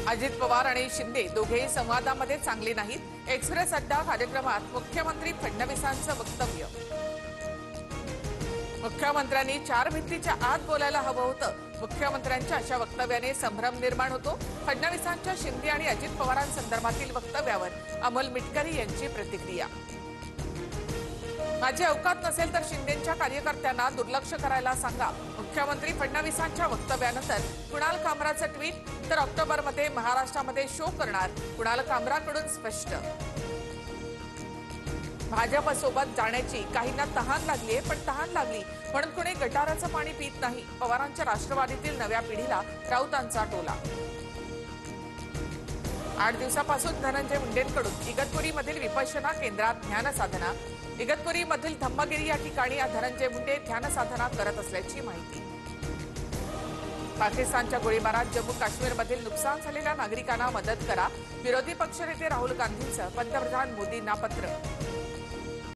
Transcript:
अजित पवार आणि शिंदे दोघेही संवादामध्ये चांगले नाहीत। एक्सप्रेस अड्डा कार्यक्रमात मुख्यमंत्री फडणवीसांचं वक्तव्य। मुख्यमंत्र्यांनी चार भिंतीच्या आत बोलायला हवं होतं। मुख्यमंत्र्यांच्या अशा वक्तव्याने संभ्रम निर्माण होतो। फडणवीसांच्या शिंदे आणि अजित पवारांसंदर्भातील वक्तव्यावर अमोल मिटकरी यांची प्रतिक्रिया। माझी अवकात नसेल तर शिंदेच्या कार्यकर्त्यांना दुर्लक्ष करायला सांगा। मुख्यमंत्री फडणवीसांच्या वक्तव्यानंतर कुणाल कामराचं ट्विट। तर ऑक्टोबरमध्ये महाराष्ट्रामध्ये शो करणार, कुणाल कामराकडून स्पष्ट। भाजपसोबत जाण्याची काहींना तहान लागलीये, पण तहान लागली म्हणून कुणी गटाराचं पाणी पित नाही। पवारांच्या राष्ट्रवादीतील नव्या पिढीला राऊतांचा टोला। 8 दिवसापासून धनंजय मुंडेंकडून इगतपुरीमधील विपश्यना केंद्रात ध्यानसाधना। इगतपुरीमधील धम्मगिरी या ठिकाणी धनंजय मुंडे ध्यानसाधना करत असल्याची माहिती। पाकिस्तानच्या गोळीबारात जम्मू काश्मीरमधील नुकसान झालेल्या नागरिकांना मदत करा। विरोधी पक्षनेते राहुल गांधींचं पंतप्रधान मोदींना पत्र।